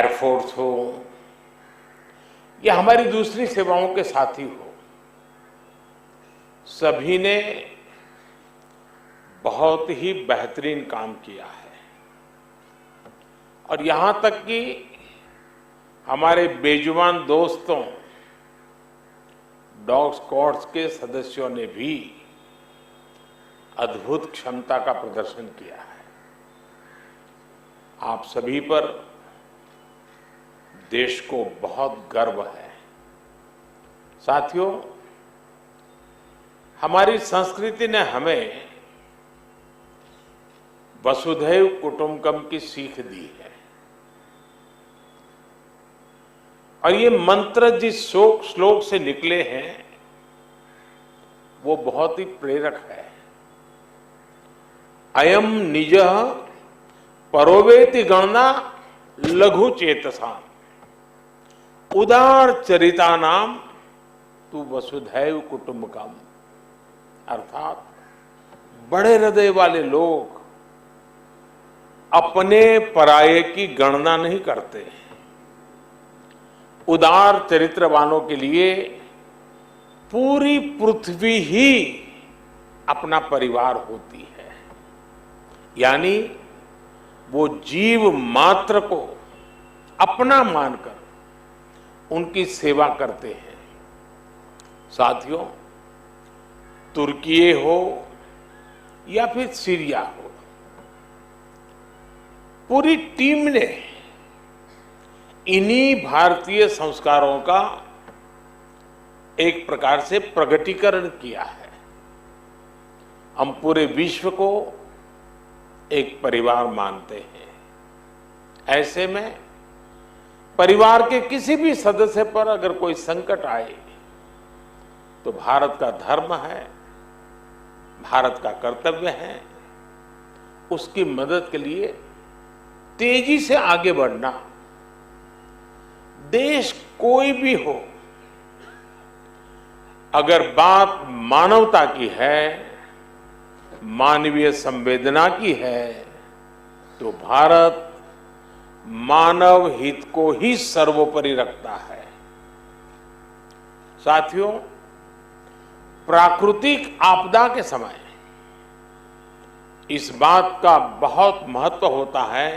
Air force हो या हमारी दूसरी सेवाओं के साथी हो, सभी ने बहुत ही बेहतरीन काम किया है। और यहां तक कि हमारे बेजुबान दोस्तों डॉग स्क्वाड्स के सदस्यों ने भी अद्भुत क्षमता का प्रदर्शन किया है। आप सभी पर देश को बहुत गर्व है। साथियों, हमारी संस्कृति ने हमें वसुधैव कुटुंबकम की सीख दी है और ये मंत्र जिस श्लोक से निकले हैं वो बहुत ही प्रेरक है। अयम निजः परोवेति गणना लघु चेतसा उदार चरिता नाम तू वसुधैव कुटुंबकम। अर्थात बड़े हृदय वाले लोग अपने पराये की गणना नहीं करते। उदार चरित्रवानों के लिए पूरी पृथ्वी ही अपना परिवार होती है, यानी वो जीव मात्र को अपना मानकर उनकी सेवा करते हैं। साथियों, तुर्की हो या फिर सीरिया हो, पूरी टीम ने इन्हीं भारतीय संस्कारों का एक प्रकार से प्रगटीकरण किया है। हम पूरे विश्व को एक परिवार मानते हैं। ऐसे में परिवार के किसी भी सदस्य पर अगर कोई संकट आए तो भारत का धर्म है, भारत का कर्तव्य है उसकी मदद के लिए तेजी से आगे बढ़ना। देश कोई भी हो, अगर बात मानवता की है, मानवीय संवेदना की है, तो भारत मानव हित को ही सर्वोपरि रखता है। साथियों, प्राकृतिक आपदा के समय इस बात का बहुत महत्व होता है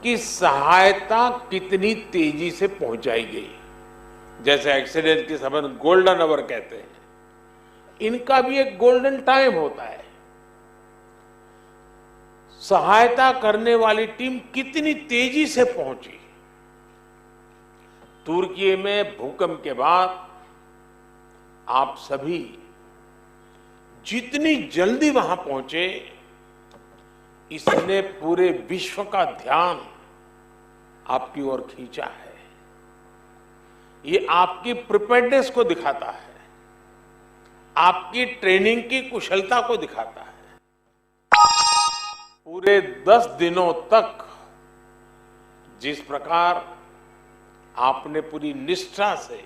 कि सहायता कितनी तेजी से पहुंचाई गई। जैसे एक्सीडेंट के समय गोल्डन आवर कहते हैं, इनका भी एक गोल्डन टाइम होता है। सहायता करने वाली टीम कितनी तेजी से पहुंची। तुर्की में भूकंप के बाद आप सभी जितनी जल्दी वहां पहुंचे, इसने पूरे विश्व का ध्यान आपकी ओर खींचा है। ये आपकी प्रिपेयर्डनेस को दिखाता है, आपकी ट्रेनिंग की कुशलता को दिखाता है। पूरे 10 दिनों तक जिस प्रकार आपने पूरी निष्ठा से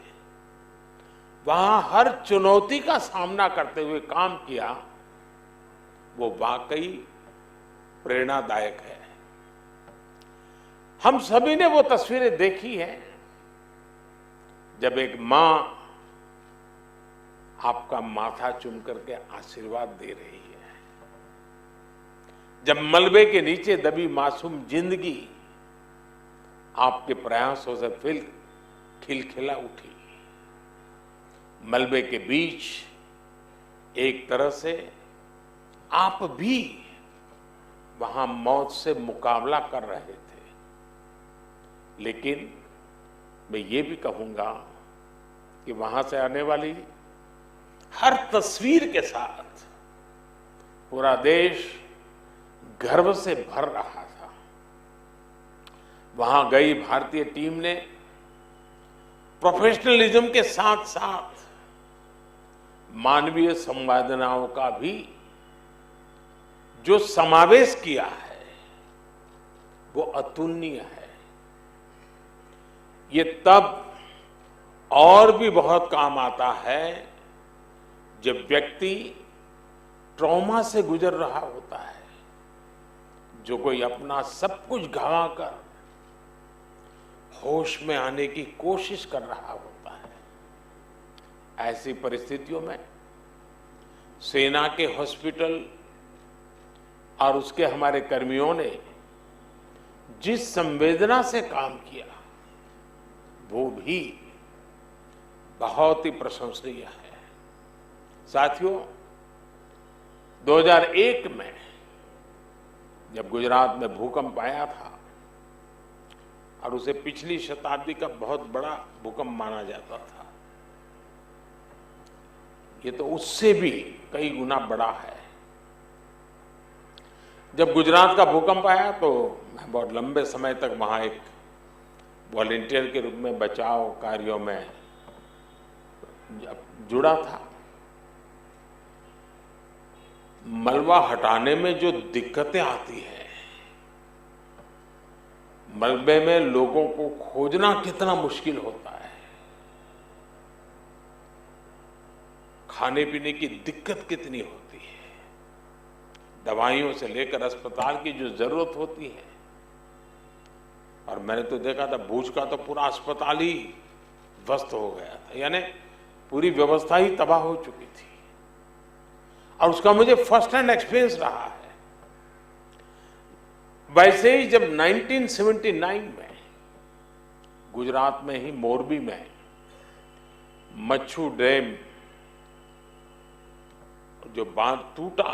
वहां हर चुनौती का सामना करते हुए काम किया, वो वाकई प्रेरणादायक है। हम सभी ने वो तस्वीरें देखी हैं जब एक मां आपका माथा चूम करके आशीर्वाद दे रही है, जब मलबे के नीचे दबी मासूम जिंदगी आपके प्रयासों से फिर खिलखिला उठी। मलबे के बीच एक तरह से आप भी वहां मौत से मुकाबला कर रहे थे, लेकिन मैं ये भी कहूंगा कि वहां से आने वाली हर तस्वीर के साथ पूरा देश गर्व से भर रहा था। वहां गई भारतीय टीम ने प्रोफेशनलिज्म के साथ साथ मानवीय संवेदनाओं का भी जो समावेश किया है वो अतुलनीय है। ये तब और भी बहुत काम आता है जब व्यक्ति ट्रॉमा से गुजर रहा होता है, जो कोई अपना सब कुछ गंवा कर होश में आने की कोशिश कर रहा होता है। ऐसी परिस्थितियों में सेना के हॉस्पिटल और उसके हमारे कर्मियों ने जिस संवेदना से काम किया वो भी बहुत ही प्रशंसनीय है। साथियों, 2001 में जब गुजरात में भूकंप आया था और उसे पिछली शताब्दी का बहुत बड़ा भूकंप माना जाता था, ये तो उससे भी कई गुना बड़ा है। जब गुजरात का भूकंप आया तो मैं बहुत लंबे समय तक वहां एक वॉलंटियर के रूप में बचाव कार्यों में जुड़ा था। मलबा हटाने में जो दिक्कतें आती हैं, मलबे में लोगों को खोजना कितना मुश्किल होता है, खाने पीने की दिक्कत कितनी होती है, दवाइयों से लेकर अस्पताल की जो जरूरत होती है। और मैंने तो देखा था भूज का तो पूरा अस्पताल ही ध्वस्त हो गया था, यानी पूरी व्यवस्था ही तबाह हो चुकी थी। और उसका मुझे फर्स्ट हैंड एक्सपीरियंस रहा है। वैसे ही जब 1979 में गुजरात में ही मोरबी में मच्छू डैम जो बांध टूटा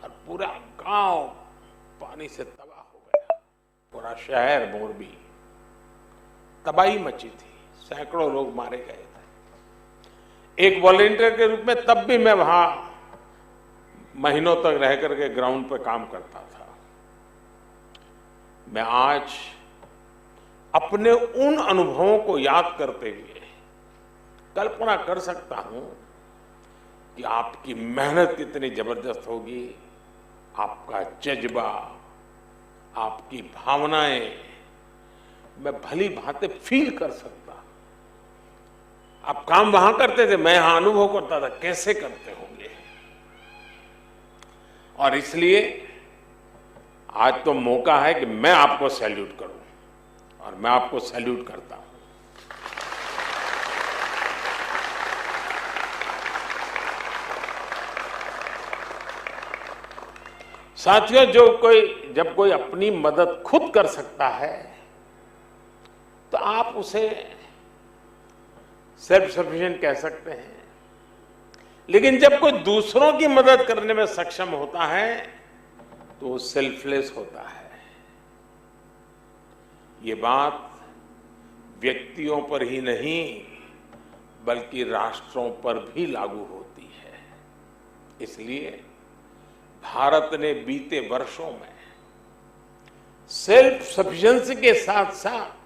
और पूरा गांव पानी से तबाह हो गया, पूरा शहर मोरबी तबाही मची थी, सैकड़ों लोग मारे गए थे। एक वॉलंटियर के रूप में तब भी मैं वहां महीनों तक रह करके ग्राउंड पर काम करता था। मैं आज अपने उन अनुभवों को याद करते हुए कल्पना कर सकता हूं कि आपकी मेहनत कितनी जबरदस्त होगी, आपका जज्बा, आपकी भावनाएं मैं भली भांति फील कर सकता। आप काम वहां करते थे, मैं यहां अनुभव करता था कैसे करते होंगे। और इसलिए आज तो मौका है कि मैं आपको सैल्यूट करूं और मैं आपको सैल्यूट करता हूं। साथियों, जब कोई अपनी मदद खुद कर सकता है तो आप उसे सेल्फ सफिशिएंट कह सकते हैं, लेकिन जब कोई दूसरों की मदद करने में सक्षम होता है तो वो सेल्फलेस होता है। ये बात व्यक्तियों पर ही नहीं बल्कि राष्ट्रों पर भी लागू होती है। इसलिए भारत ने बीते वर्षों में सेल्फ सफिशिएंसी के साथ साथ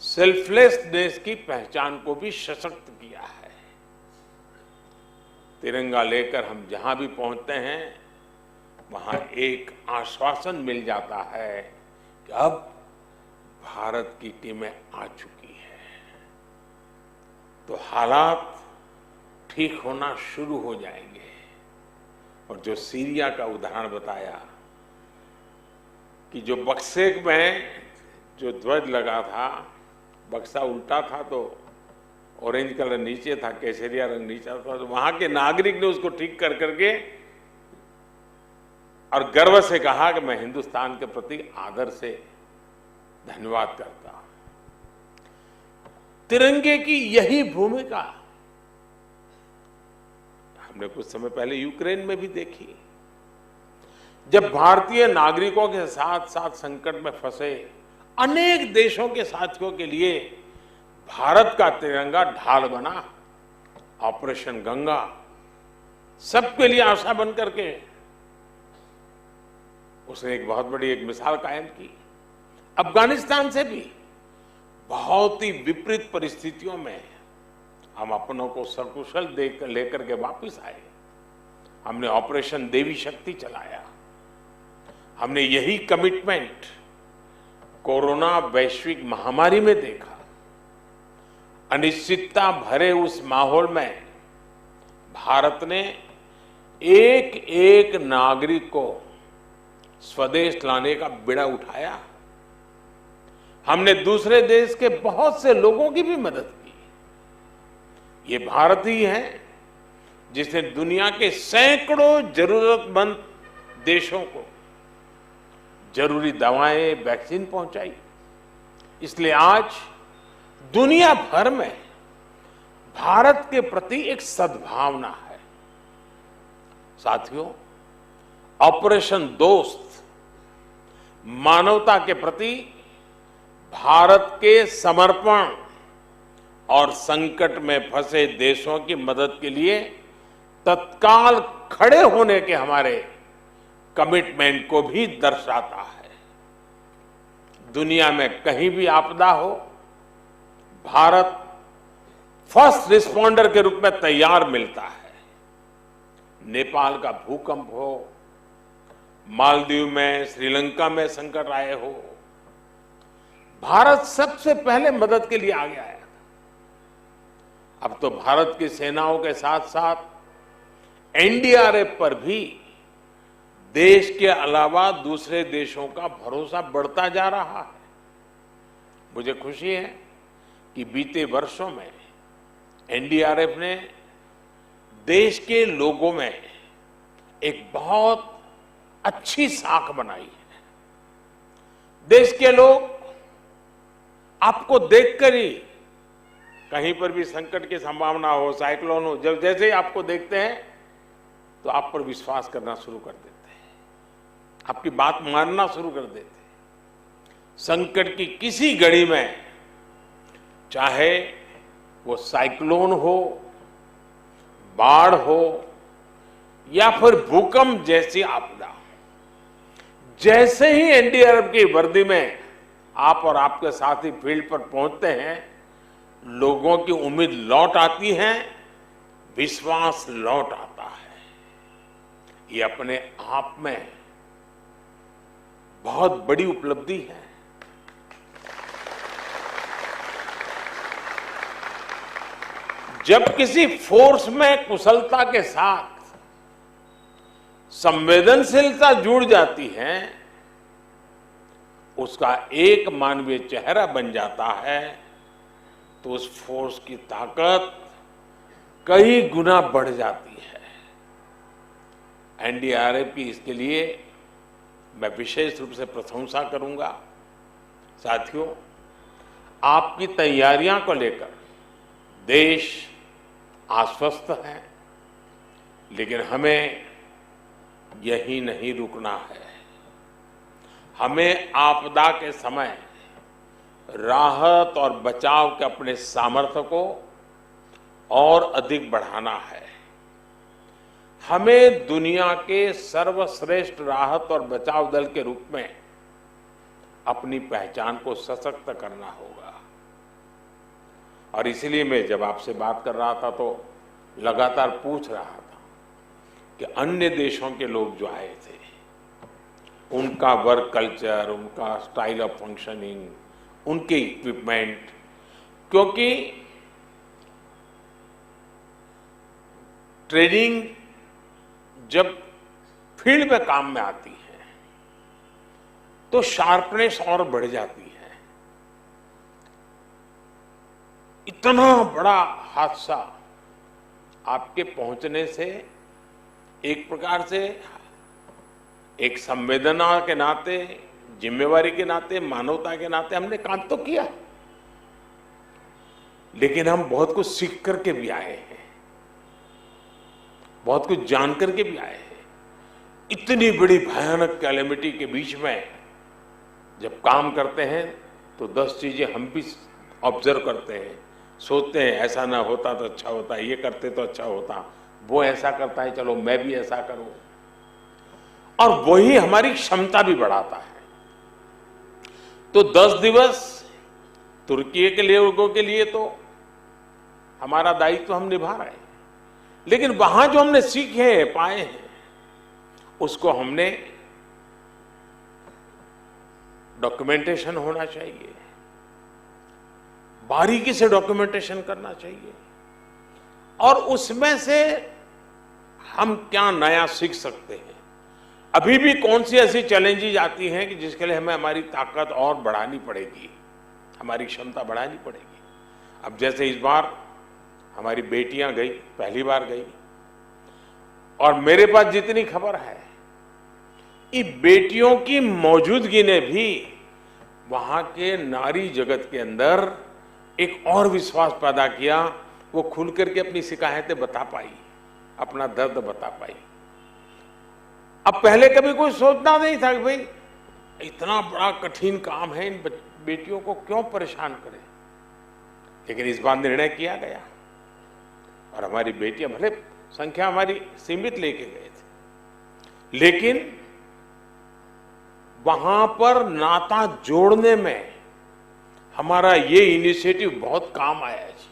सेल्फलेसनेस की पहचान को भी सशक्त किया है। तिरंगा लेकर हम जहां भी पहुंचते हैं वहां एक आश्वासन मिल जाता है कि अब भारत की टीमें आ चुकी हैं, तो हालात ठीक होना शुरू हो जाएंगे। और जो सीरिया का उदाहरण बताया कि जो बक्से में जो ध्वज लगा था, बक्सा उल्टा था तो ऑरेंज कलर नीचे था, केसरिया रंग नीचे था, तो वहां के नागरिक ने उसको ठीक कर करके और गर्व से कहा कि मैं हिंदुस्तान के प्रति आदर से धन्यवाद करता हूं। तिरंगे की यही भूमिका हमने कुछ समय पहले यूक्रेन में भी देखी। जब भारतीय नागरिकों के साथ साथ संकट में फंसे अनेक देशों के साथियों के लिए भारत का तिरंगा ढाल बना। ऑपरेशन गंगा सबके लिए आशा बन करके उसने एक बहुत बड़ी एक मिसाल कायम की। अफगानिस्तान से भी बहुत ही विपरीत परिस्थितियों में हम अपनों को सकुशल लेकर के वापस आए। हमने ऑपरेशन देवी शक्ति चलाया। हमने यही कमिटमेंट कोरोना वैश्विक महामारी में देखा। अनिश्चितता भरे उस माहौल में भारत ने एक एक नागरिक को स्वदेश लाने का बीड़ा उठाया। हमने दूसरे देश के बहुत से लोगों की भी मदद की। ये भारत ही है जिसने दुनिया के सैकड़ों जरूरतमंद देशों को जरूरी दवाएं, वैक्सीन पहुंचाई। इसलिए आज दुनिया भर में भारत के प्रति एक सद्भावना है। साथियों, ऑपरेशन दोस्त मानवता के प्रति भारत के समर्पण और संकट में फंसे देशों की मदद के लिए तत्काल खड़े होने के हमारे कमिटमेंट को भी दर्शाता है। दुनिया में कहीं भी आपदा हो, भारत फर्स्ट रिस्पॉन्डर के रूप में तैयार मिलता है। नेपाल का भूकंप हो, मालदीव में, श्रीलंका में संकट आए हो, भारत सबसे पहले मदद के लिए आगे आया। अब तो भारत की सेनाओं के साथ साथ एनडीआरएफ पर भी देश के अलावा दूसरे देशों का भरोसा बढ़ता जा रहा है। मुझे खुशी है कि बीते वर्षों में एनडीआरएफ ने देश के लोगों में एक बहुत अच्छी साख बनाई है। देश के लोग आपको देखकर ही, कहीं पर भी संकट की संभावना हो, साइक्लोन हो, जब जैसे ही आपको देखते हैं तो आप पर विश्वास करना शुरू कर देते हैं, आपकी बात मानना शुरू कर देते हैं। संकट की किसी घड़ी में, चाहे वो साइक्लोन हो, बाढ़ हो या फिर भूकंप जैसी आपदा, जैसे ही एनडीआरएफ की वर्दी में आप और आपके साथी फील्ड पर पहुंचते हैं, लोगों की उम्मीद लौट आती है, विश्वास लौट आता है। ये अपने आप में बहुत बड़ी उपलब्धि है। जब किसी फोर्स में कुशलता के साथ संवेदनशीलता जुड़ जाती है, उसका एक मानवीय चेहरा बन जाता है, तो उस फोर्स की ताकत कई गुना बढ़ जाती है। एनडीआरएफ की इसके लिए मैं विशेष रूप से प्रशंसा करूंगा। साथियों, आपकी तैयारियां को लेकर देश आश्वस्त है, लेकिन हमें यही नहीं रुकना है। हमें आपदा के समय राहत और बचाव के अपने सामर्थ्य को और अधिक बढ़ाना है। हमें दुनिया के सर्वश्रेष्ठ राहत और बचाव दल के रूप में अपनी पहचान को सशक्त करना होगा। और इसलिए मैं जब आपसे बात कर रहा था तो लगातार पूछ रहा था कि अन्य देशों के लोग जो आए थे, उनका वर्क कल्चर, उनका स्टाइल ऑफ फंक्शनिंग, उनके इक्विपमेंट, क्योंकि ट्रेनिंग जब फील्ड में काम में आती है तो शार्पनेस और बढ़ जाती है। इतना बड़ा हादसा आपके पहुंचने से एक प्रकार से, एक संवेदना के नाते, जिम्मेवारी के नाते, मानवता के नाते हमने काम तो किया, लेकिन हम बहुत कुछ सीख करके भी आए हैं, बहुत कुछ जान करके भी आए हैं। इतनी बड़ी भयानक कैलेमिटी के बीच में जब काम करते हैं तो 10 चीजें हम भी ऑब्जर्व करते हैं, सोचते हैं ऐसा ना होता तो अच्छा होता, ये करते तो अच्छा होता, वो ऐसा करता है, चलो मैं भी ऐसा करूं। और वही हमारी क्षमता भी बढ़ाता है। तो 10 दिवस तुर्की के लोगों के लिए तो हमारा दायित्व हम निभा रहे हैं, लेकिन वहां जो हमने सीखे हैं, पाए हैं, उसको हमने डॉक्यूमेंटेशन होना चाहिए, बारीकी से डॉक्यूमेंटेशन करना चाहिए, और उसमें से हम क्या नया सीख सकते हैं। अभी भी कौन सी ऐसी चैलेंजेस आती हैं कि जिसके लिए हमें हमारी ताकत और बढ़ानी पड़ेगी। हमारी क्षमता बढ़ानी पड़ेगी। अब जैसे इस बार हमारी बेटियां गई, पहली बार गई, और मेरे पास जितनी खबर है, इन बेटियों की मौजूदगी ने भी वहां के नारी जगत के अंदर एक और विश्वास पैदा किया। वो खुल करके अपनी शिकायतें बता पाई, अपना दर्द बता पाई। अब पहले कभी कोई सोचना नहीं था कि भाई इतना बड़ा कठिन काम है, इन बेटियों को क्यों परेशान करें, लेकिन इस बार निर्णय किया गया और हमारी बेटियां, भले संख्या हमारी सीमित लेके गए थे, लेकिन वहां पर नाता जोड़ने में हमारा ये इनिशिएटिव बहुत काम आया जी।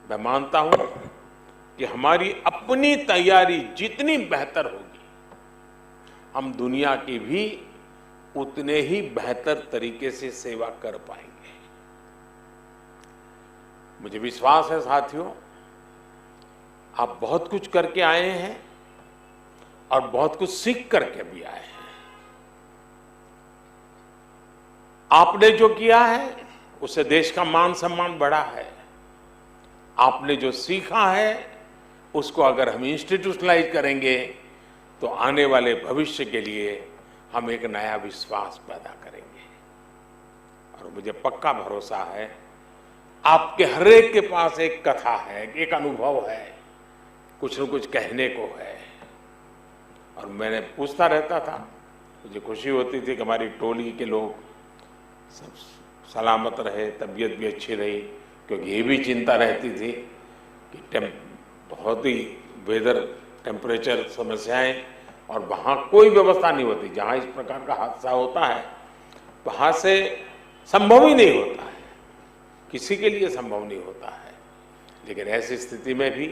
मैं मानता हूं कि हमारी अपनी तैयारी जितनी बेहतर होगी, हम दुनिया की भी उतने ही बेहतर तरीके से सेवा कर पाएंगे। मुझे विश्वास है साथियों, आप बहुत कुछ करके आए हैं और बहुत कुछ सीख करके भी आए हैं। आपने जो किया है उससे देश का मान सम्मान बढ़ा है। आपने जो सीखा है उसको अगर हम इंस्टीट्यूशनलाइज करेंगे तो आने वाले भविष्य के लिए हम एक नया विश्वास पैदा करेंगे। और मुझे पक्का भरोसा है आपके हर एक के पास एक कथा है, एक अनुभव है, कुछ न कुछ कहने को है। और मैंने पूछता रहता था, मुझे खुशी होती थी कि हमारी टोली के लोग सब सलामत रहे, तबीयत भी अच्छी रही, क्योंकि ये भी चिंता रहती थी कि बहुत ही वेदर टेम्परेचर समस्याएं, और वहाँ कोई व्यवस्था नहीं होती। जहाँ इस प्रकार का हादसा होता है वहाँ से संभव ही नहीं होता है, किसी के लिए संभव नहीं होता है। लेकिन ऐसी स्थिति में भी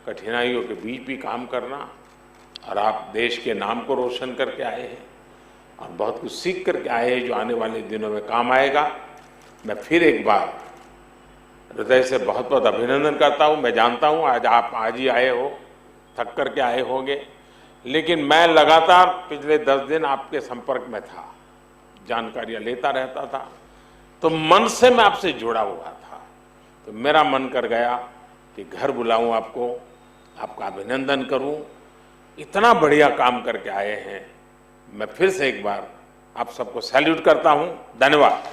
कठिनाइयों के बीच भी काम करना, और आप देश के नाम को रोशन करके आए हैं और बहुत कुछ सीख करके आए हैं जो आने वाले दिनों में काम आएगा। मैं फिर एक बार हृदय से बहुत बहुत अभिनंदन करता हूं। मैं जानता हूं आज ही आए हो, थक करके आए होंगे, लेकिन मैं लगातार पिछले 10 दिन आपके संपर्क में था, जानकारियां लेता रहता था, तो मन से मैं आपसे जुड़ा हुआ था। तो मेरा मन कर गया कि घर बुलाऊं आपको, आपका अभिनंदन करूं। इतना बढ़िया काम करके आए हैं। मैं फिर से एक बार आप सबको सैल्यूट करता हूं। धन्यवाद।